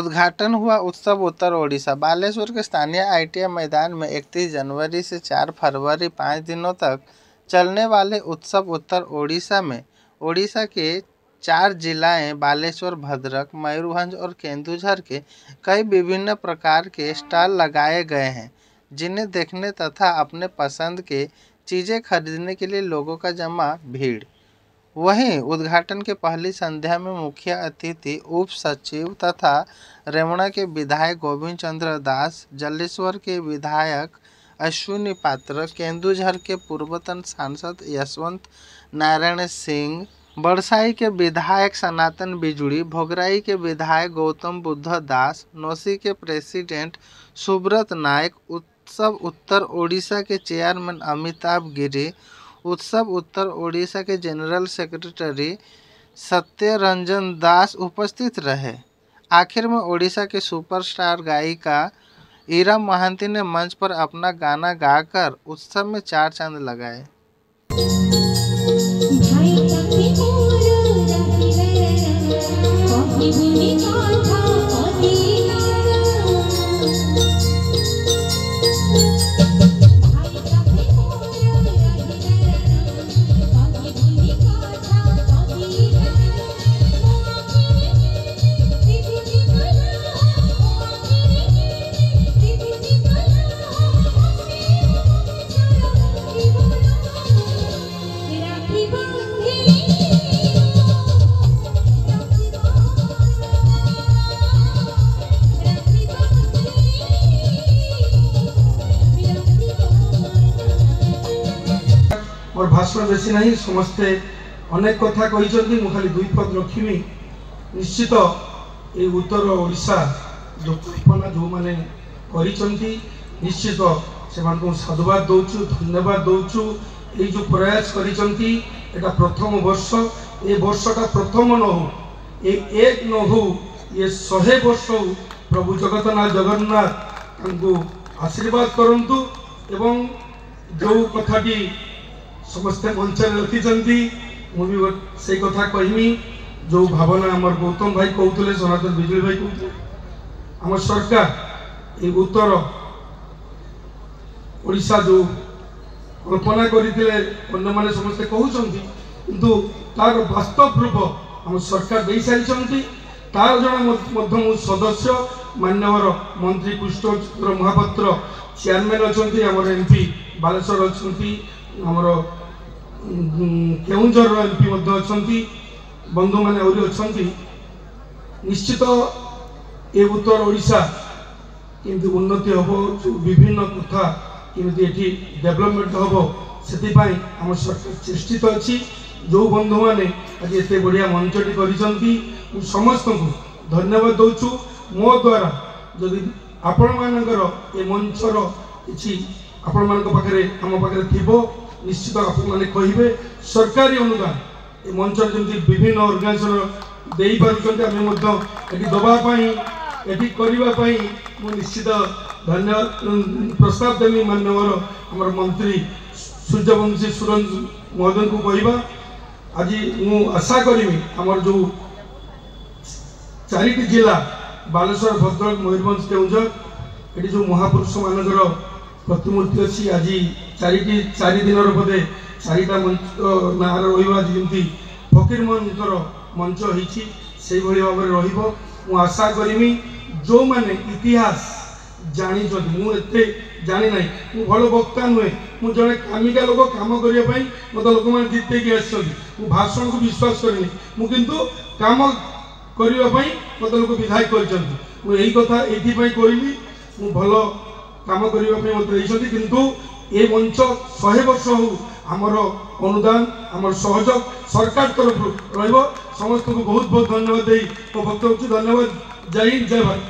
उद्घाटन हुआ उत्सव उत्तर ओडिशा। बालेश्वर के स्थानीय ITI मैदान में 31 जनवरी से 4 फरवरी 5 दिनों तक चलने वाले उत्सव उत्तर ओडिशा में ओडिशा के 4 जिलाएं बालेश्वर, भद्रक, मयूरभंज और केंदुझर के कई विभिन्न प्रकार के स्टॉल लगाए गए हैं, जिन्हें देखने तथा अपने पसंद के चीज़ें खरीदने के लिए लोगों का जमा भीड़। वहीं उद्घाटन के पहली संध्या में मुख्य अतिथि उप सचिव तथा रेमुणा के विधायक गोविंद चंद्र दास, जलेश्वर के विधायक अश्विनी पात्र, केंदुझर के पूर्वतन सांसद यशवंत नारायण सिंह, बड़साई के विधायक सनातन बिजुड़ी, भोगराई के विधायक गौतम बुद्ध दास, नौसी के प्रेसिडेंट सुब्रत नायक, उत्सव उत्तर ओडिशा के चेयरमैन अमिताभ गिरी, उत्सव उत्तर ओडिशा के जनरल सेक्रेटरी सत्य रंजन दास उपस्थित रहे। आखिर में ओडिशा के सुपरस्टार गायिका ईरा महांती ने मंच पर अपना गाना गाकर उत्सव में 4 चांद लगाए। और भाषण बेसी नहीं, समस्ते अनेक कथा कही, मु खाली 2 पद रखी। निश्चित ये उत्तर ओडिशा जो कल्पना जो मैंने निश्चित से साधुवाद दौचु, धन्यवाद दौचु। ये जो प्रयास करा प्रथम वर्ष, ये वर्षटा प्रथम न हो, ये एक न हो, ये 100 वर्ष हो। प्रभु जगन्नाथ को आशीर्वाद करंतु एवं जो कथाटी समस्ते मंच रखी मुझे से कथा कहमी। जो भावना आमर गौतम भाई कहते, सनातन बिजुली भाई कहते, आम सरकार ये उत्तर ओडिशा जो कल्पना करते अन्य समस्ते कहते, किंतु तार वास्तव रूप आम सरकार दे सारी। तार जन सदस्य मान्यवर मंत्री पुष्पचंद्र महापात्र चेयरमैन अच्छा, आमर MP बालेश्वर अच्छा, आमर केउंझर MP अच्छा, बंधु मैंने अच्छा। निश्चित ये उत्तर ओडिशा केमती उन्नति हम, जो विभिन्न कथा केमती डेवलपमेंट हम, से आम सरकार चेष्टित अच्छी। जो बंधु मैंने आज एत बढ़िया मंचटी कर समस्त को धन्यवाद दौचु। मो द्वारा जदि आपण मानकर ये मंचर कि आपण मान पाखे आम पाखे थी, निश्चित आपण मैंने कहे सरकारी अनुदान ये मंचर जमी विभिन्न ऑर्गेनाइजेशन दे पार्टी दवापाई ये करने मु निश्चित धन्यवाद प्रस्ताव देवी मान्यवर आम मंत्री सूर्यवंशी सुरंज महोदय को कहवा। आज मु आशा करी आमर जो 4टी जिला बालेश्वर, भद्रक, मयूरभंज, केउंझर ये जो महापुरुष मानकर प्रतिमूर्ति अच्छी, आज 4 दिन बोधे 4टा मंच ना रही फकीर मोहन मंच से भाव में रु आशा करी। जो मैंने इतिहास जानी, मुझे जानी ना, मु भल वक्ता नुहे, मुझे जड़े कामिका लोक कम करने मत लोक मैंने जितेक आसो भाषण को विश्वास करनी, मुझे कम करने मत लोक विधायक कर यही कथा ये कहली। मु भल कम करने मत देते, किंतु ये मंच 100 वर्ष हो आमर अनुदान आमर सहयोग सरकार तरफ रही। समस्त को बहुत बहुत धन्यवाद दे वक्तव्य। धन्यवाद। जय हिंद, जय भारत।